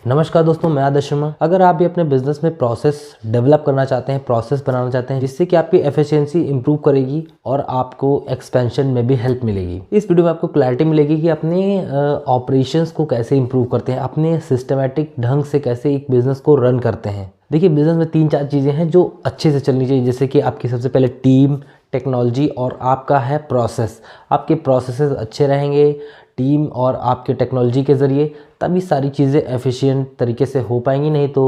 नमस्कार दोस्तों, मैं आदर्श शर्मा। अगर आप भी अपने बिजनेस में प्रोसेस डेवलप करना चाहते हैं, प्रोसेस बनाना चाहते हैं जिससे कि आपकी एफिशिएंसी इंप्रूव करेगी और आपको एक्सपेंशन में भी हेल्प मिलेगी, इस वीडियो में आपको क्लैरिटी मिलेगी कि अपने ऑपरेशंस को कैसे इंप्रूव करते हैं, अपने सिस्टमेटिक ढंग से कैसे एक बिजनेस को रन करते हैं। देखिए, बिजनेस में 3-4 चीज़ें हैं जो अच्छे से चलनी चाहिए, जैसे कि आपकी सबसे पहले टीम, टेक्नोलॉजी और आपका है प्रोसेस। आपके प्रोसेसेस अच्छे रहेंगे टीम और आपके टेक्नोलॉजी के ज़रिए, तभी सारी चीज़ें एफिशिएंट तरीके से हो पाएंगी। नहीं तो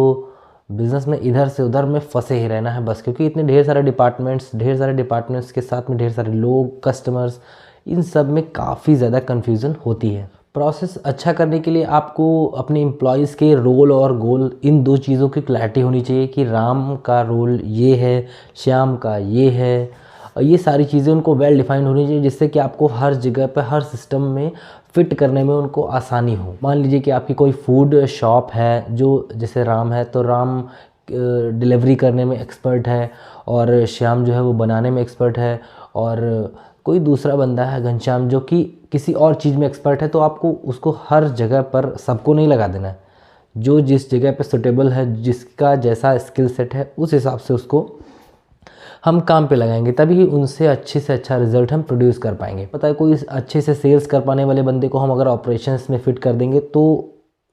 बिज़नेस में इधर से उधर में फंसे ही रहना है बस, क्योंकि इतने ढेर सारे डिपार्टमेंट्स के साथ में ढेर सारे लोग, कस्टमर्स, इन सब में काफ़ी ज़्यादा कन्फ्यूज़न होती है। प्रोसेस अच्छा करने के लिए आपको अपने एम्प्लॉयज़ के रोल और गोल, इन 2 चीज़ों की क्लैरिटी होनी चाहिए कि राम का रोल ये है, श्याम का ये है। ये सारी चीज़ें उनको वेल डिफाइंड होनी चाहिए, जिससे कि आपको हर जगह पे, हर सिस्टम में फिट करने में उनको आसानी हो। मान लीजिए कि आपकी कोई फूड शॉप है, जो जैसे राम है तो राम डिलीवरी करने में एक्सपर्ट है और श्याम जो है वो बनाने में एक्सपर्ट है, और कोई दूसरा बंदा है घनश्याम जो कि किसी और चीज़ में एक्सपर्ट है, तो आपको उसको हर जगह पर सबको नहीं लगा देना है। जो जिस जगह पे सुटेबल है, जिसका जैसा स्किल सेट है, उस हिसाब से उसको हम काम पे लगाएंगे, तभी उनसे अच्छे से अच्छा रिजल्ट हम प्रोड्यूस कर पाएंगे। पता है, कोई अच्छे से सेल्स कर पाने वाले बंदे को हम अगर ऑपरेशंस में फिट कर देंगे तो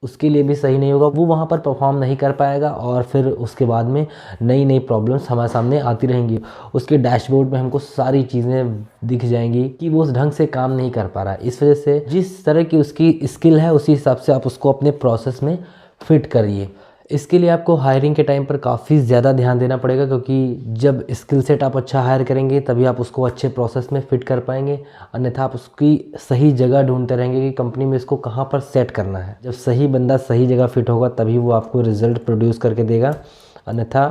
उसके लिए भी सही नहीं होगा, वो वहाँ पर परफॉर्म नहीं कर पाएगा और फिर उसके बाद में नई नई प्रॉब्लम्स हमारे सामने आती रहेंगी। उसके डैशबोर्ड में हमको सारी चीज़ें दिख जाएंगी कि वो उस ढंग से काम नहीं कर पा रहा है। इस वजह से जिस तरह की उसकी स्किल है, उसी हिसाब से आप उसको अपने प्रोसेस में फिट करिए। इसके लिए आपको हायरिंग के टाइम पर काफ़ी ज़्यादा ध्यान देना पड़ेगा, क्योंकि जब स्किल सेट आप अच्छा हायर करेंगे तभी आप उसको अच्छे प्रोसेस में फ़िट कर पाएंगे। अन्यथा आप उसकी सही जगह ढूंढते रहेंगे कि कंपनी में इसको कहाँ पर सेट करना है। जब सही बंदा सही जगह फिट होगा तभी वो आपको रिजल्ट प्रोड्यूस करके देगा, अन्यथा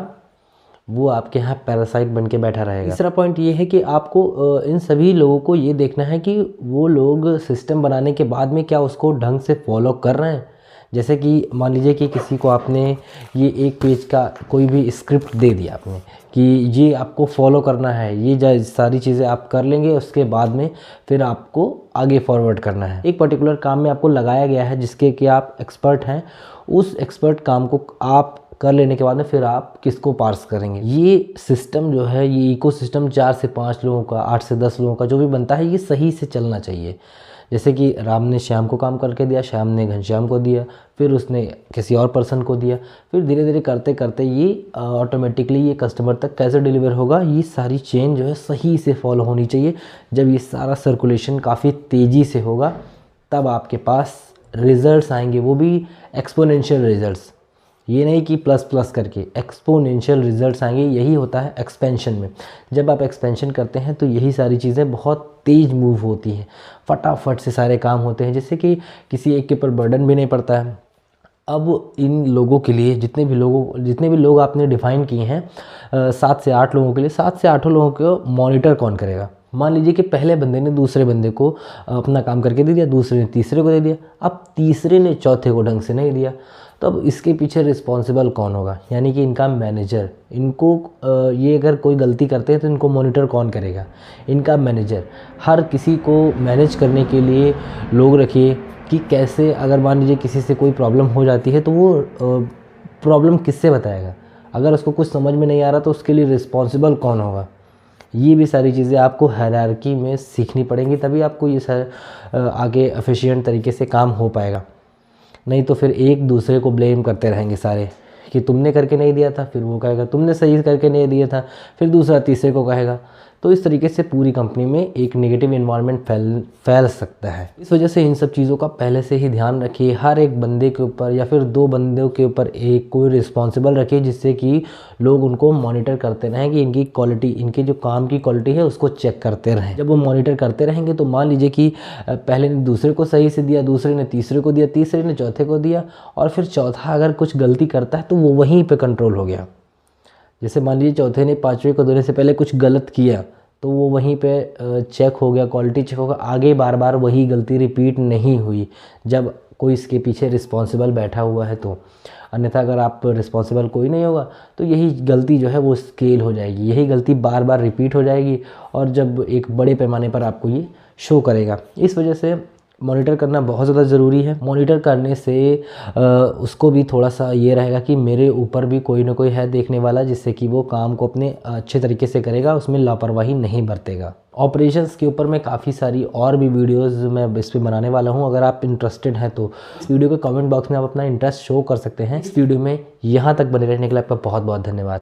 वो आपके यहाँ पैरासाइट बन के बैठा रहेगा। तीसरा पॉइंट ये है कि आपको इन सभी लोगों को ये देखना है कि वो लोग सिस्टम बनाने के बाद में क्या उसको ढंग से फॉलो कर रहे हैं। जैसे कि मान लीजिए कि किसी को आपने ये 1 पेज का कोई भी स्क्रिप्ट दे दिया आपने कि ये आपको फॉलो करना है, ये सारी चीज़ें आप कर लेंगे, उसके बाद में फिर आपको आगे फॉरवर्ड करना है। एक पर्टिकुलर काम में आपको लगाया गया है जिसके कि आप एक्सपर्ट हैं, उस एक्सपर्ट काम को आप कर लेने के बाद में फिर आप किसको पार्स करेंगे। ये सिस्टम जो है, ये इकोसिस्टम 4 से 5 लोगों का, 8 से 10 लोगों का जो भी बनता है, ये सही से चलना चाहिए। जैसे कि राम ने श्याम को काम करके दिया, श्याम ने घनश्याम को दिया, फिर उसने किसी और पर्सन को दिया, फिर धीरे धीरे करते करते ये ऑटोमेटिकली ये कस्टमर तक कैसे डिलीवर होगा, ये सारी चेन जो है सही से फॉलो होनी चाहिए। जब ये सारा सर्कुलेशन काफ़ी तेज़ी से होगा तब आपके पास रिजल्ट्स आएंगे, वो भी एक्सपोनेंशियल रिजल्ट्स। ये नहीं कि प्लस प्लस करके, एक्सपोनेंशियल रिजल्ट्स आएंगे। यही होता है एक्सपेंशन में। जब आप एक्सपेंशन करते हैं तो यही सारी चीज़ें बहुत तेज़ मूव होती हैं, फटाफट से सारे काम होते हैं, जिससे कि किसी एक के ऊपर बर्डन भी नहीं पड़ता है। अब इन लोगों के लिए जितने भी लोग आपने डिफ़ाइन किए हैं, 7 से 8 लोगों के लिए, 7 से 8 लोगों को मॉनिटर कौन करेगा। मान लीजिए कि पहले बंदे ने दूसरे बंदे को अपना काम करके दे दिया, दूसरे ने तीसरे को दे दिया, अब तीसरे ने चौथे को ढंग से नहीं दिया, तो अब इसके पीछे रिस्पॉन्सिबल कौन होगा, यानी कि इनका मैनेजर। इनको ये अगर कोई गलती करते हैं तो इनको मॉनिटर कौन करेगा, इनका मैनेजर। हर किसी को मैनेज करने के लिए लोग रखिए कि कैसे, अगर मान लीजिए किसी से कोई प्रॉब्लम हो जाती है तो वो प्रॉब्लम किससे बताएगा। अगर उसको कुछ समझ में नहीं आ रहा तो उसके लिए रिस्पॉन्सिबल कौन होगा। ये भी सारी चीज़ें आपको हायरार्की में सीखनी पड़ेंगी, तभी आपको ये आगे एफिशिएंट तरीके से काम हो पाएगा। नहीं तो फिर एक दूसरे को ब्लेम करते रहेंगे सारे कि तुमने करके नहीं दिया था, फिर वो कहेगा तुमने सही करके नहीं दिया था, फिर दूसरा तीसरे को कहेगा। तो इस तरीके से पूरी कंपनी में एक नेगेटिव एनवायरनमेंट फैल सकता है। इस वजह से इन सब चीज़ों का पहले से ही ध्यान रखिए। हर एक बंदे के ऊपर या फिर 2 बंदों के ऊपर एक कोई रिस्पॉन्सिबल रखिए, जिससे कि लोग उनको मॉनिटर करते रहें कि इनकी क्वालिटी, इनके जो काम की क्वालिटी है उसको चेक करते रहें। जब वो मॉनिटर करते रहेंगे तो मान लीजिए कि पहले ने दूसरे को सही से दिया, दूसरे ने तीसरे को दिया, तीसरे ने चौथे को दिया, और फिर चौथा अगर कुछ गलती करता है तो वो वहीं पर कंट्रोल हो गया। जैसे मान लीजिए चौथे ने पाँचवें को देने से पहले कुछ गलत किया तो वो वहीं पे चेक हो गया, क्वालिटी चेक होगा, आगे बार बार वही गलती रिपीट नहीं हुई जब कोई इसके पीछे रिस्पॉन्सिबल बैठा हुआ है तो। अन्यथा अगर आप रिस्पॉन्सिबल कोई नहीं होगा तो यही गलती जो है वो स्केल हो जाएगी, यही गलती बार बार रिपीट हो जाएगी और जब एक बड़े पैमाने पर आपको ये शो करेगा। इस वजह से मॉनिटर करना बहुत ज़्यादा ज़रूरी है। मॉनिटर करने से उसको भी थोड़ा सा ये रहेगा कि मेरे ऊपर भी कोई ना कोई है देखने वाला, जिससे कि वो काम को अपने अच्छे तरीके से करेगा, उसमें लापरवाही नहीं बरतेगा। ऑपरेशंस के ऊपर मैं काफ़ी सारी और भी वीडियोस मैं इस पे बनाने वाला हूं। अगर आप इंटरेस्टेड हैं तो इस वीडियो के कमेंट बॉक्स में आप अपना इंटरेस्ट शो कर सकते हैं। इस वीडियो में यहाँ तक बने रहने के लिए आपका बहुत बहुत धन्यवाद।